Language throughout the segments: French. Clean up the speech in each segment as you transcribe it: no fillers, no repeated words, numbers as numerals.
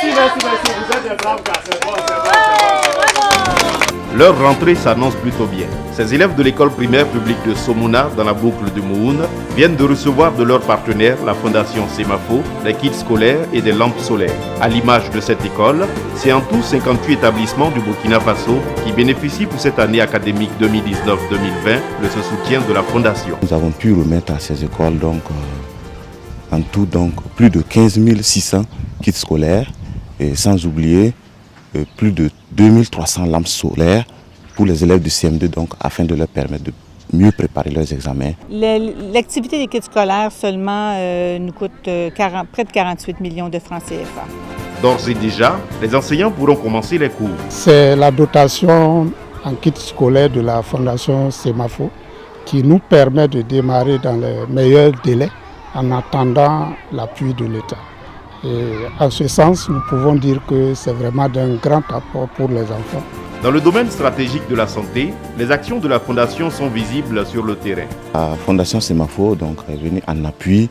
Merci. Vous êtes des braves gars. C'est bon. Leur rentrée s'annonce plutôt bien. Ces élèves de l'école primaire publique de Somona, dans la boucle de Mouhoun, viennent de recevoir de leurs partenaires, la Fondation Semafo, des kits scolaires et des lampes solaires. À l'image de cette école, c'est en tout 58 établissements du Burkina Faso qui bénéficient pour cette année académique 2019-2020 de ce soutien de la Fondation. Nous avons pu remettre à ces écoles en tout plus de 15 600 kits scolaires et sans oublier plus de 2300 lampes solaires pour les élèves du CM2 afin de leur permettre de mieux préparer leurs examens. L'activité des kits scolaires seulement nous coûte près de 48 millions de francs CFA. D'ores et déjà, les enseignants pourront commencer les cours. C'est la dotation en kits scolaires de la Fondation Semafo qui nous permet de démarrer dans les meilleurs délais en attendant l'appui de l'État. Et en ce sens, nous pouvons dire que c'est vraiment d'un grand apport pour les enfants. Dans le domaine stratégique de la santé, les actions de la Fondation sont visibles sur le terrain. La Fondation Semafo est venue en appui,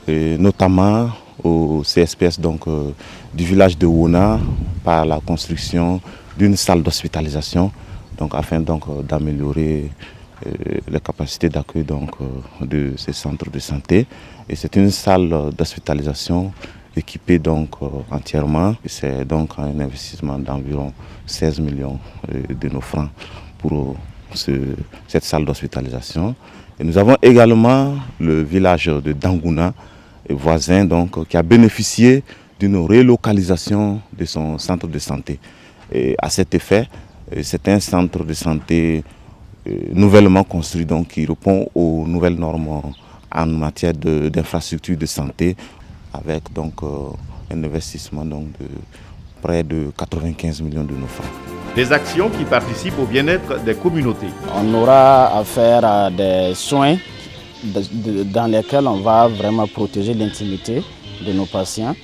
notamment au CSPS du village de Wona par la construction d'une salle d'hospitalisation afin d'améliorer les capacités d'accueil de ces centres de santé. Et c'est une salle d'hospitalisation équipée entièrement. C'est un investissement d'environ 16 millions de nos francs pour cette salle d'hospitalisation. Et nous avons également le village de Dangouna, voisin, qui a bénéficié d'une relocalisation de son centre de santé. Et à cet effet, c'est un centre de santé nouvellement construit qui répond aux nouvelles normes en matière d'infrastructures de santé, avec un investissement de près de 95 millions de nos francs. Des actions qui participent au bien-être des communautés. On aura affaire à des soins dans lesquels on va vraiment protéger l'intimité de nos patients.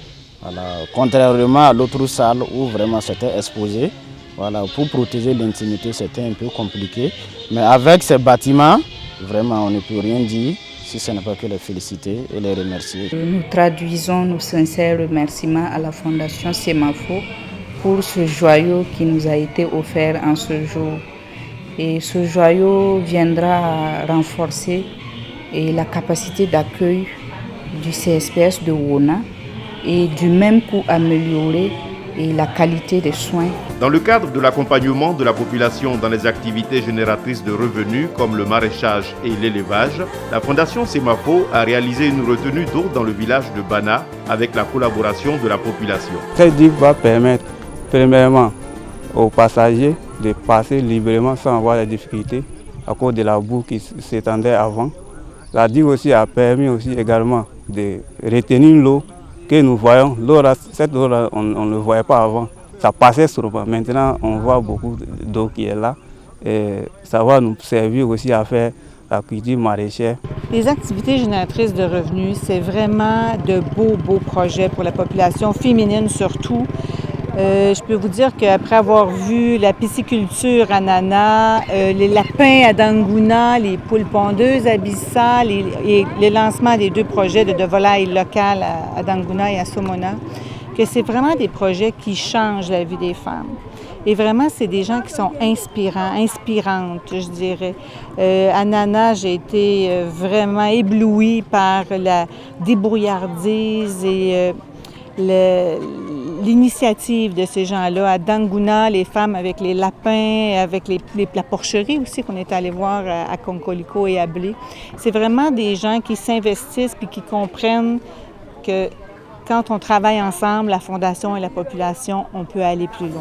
Voilà. Contrairement à l'autre salle où vraiment c'était exposé, voilà, pour protéger l'intimité c'était un peu compliqué. Mais avec ces bâtiments, vraiment on ne peut rien dire. Si ce n'est pas que les féliciter et les remercier. Nous traduisons nos sincères remerciements à la Fondation Semafo pour ce joyau qui nous a été offert en ce jour. Et ce joyau viendra renforcer la capacité d'accueil du CSPS de Wona et du même coup améliorer la qualité des soins. Dans le cadre de l'accompagnement de la population dans les activités génératrices de revenus comme le maraîchage et l'élevage, la Fondation Semafo a réalisé une retenue d'eau dans le village de Bana avec la collaboration de la population. Cette digue va permettre premièrement aux passagers de passer librement sans avoir de difficultés à cause de la boue qui s'étendait avant. La digue aussi a permis également de retenir l'eau que nous voyons. Cette eau-là, on ne le voyait pas avant. Ça passait sur moi. Maintenant, on voit beaucoup d'eau qui est là. Et ça va nous servir aussi à faire la culture maraîchère. Les activités génératrices de revenus, c'est vraiment de beaux projets pour la population féminine surtout. Je peux vous dire qu'après avoir vu la pisciculture à Nana, les lapins à Dangouna, les poules pondeuses à Bissa et le lancement des 2 projets de volailles locales à Dangouna et à Somona, que c'est vraiment des projets qui changent la vie des femmes. Et vraiment, c'est des gens qui sont inspirantes, je dirais. À Nana, j'ai été vraiment éblouie par la débrouillardise et l'initiative de ces gens-là. À Dangouna, les femmes avec les lapins, avec la porcherie aussi qu'on est allé voir à Konkoliko et à Blé. C'est vraiment des gens qui s'investissent et qui comprennent que quand on travaille ensemble, la Fondation et la population, on peut aller plus loin.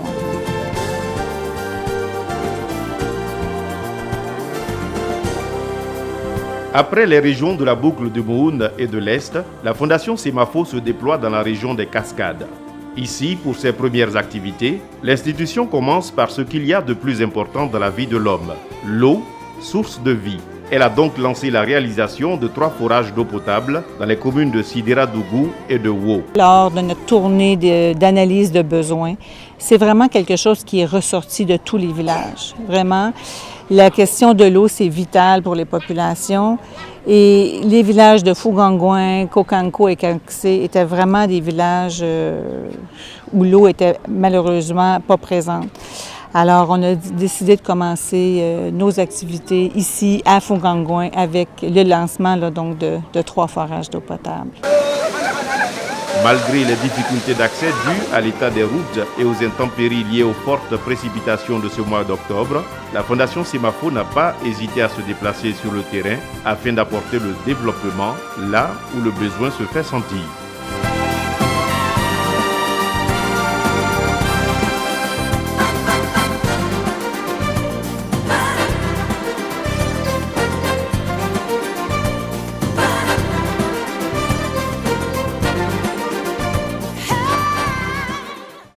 Après les régions de la boucle de Mouhoun et de l'Est, la Fondation Semafo se déploie dans la région des Cascades. Ici, pour ses premières activités, l'institution commence par ce qu'il y a de plus important dans la vie de l'homme, l'eau, source de vie. Elle a donc lancé la réalisation de 3 forages d'eau potable dans les communes de Sidira-Dougou et de Wo. Lors de notre tournée d'analyse de besoins, c'est vraiment quelque chose qui est ressorti de tous les villages. Vraiment, la question de l'eau, c'est vital pour les populations. Et les villages de Fougangouin, Kokanko et Kanksé étaient vraiment des villages où l'eau était malheureusement pas présente. Alors, on a décidé de commencer nos activités ici à Fougangoin avec le lancement là, donc de 3 forages d'eau potable. Malgré les difficultés d'accès dues à l'état des routes et aux intempéries liées aux fortes précipitations de ce mois d'octobre, la Fondation Semafo n'a pas hésité à se déplacer sur le terrain afin d'apporter le développement là où le besoin se fait sentir.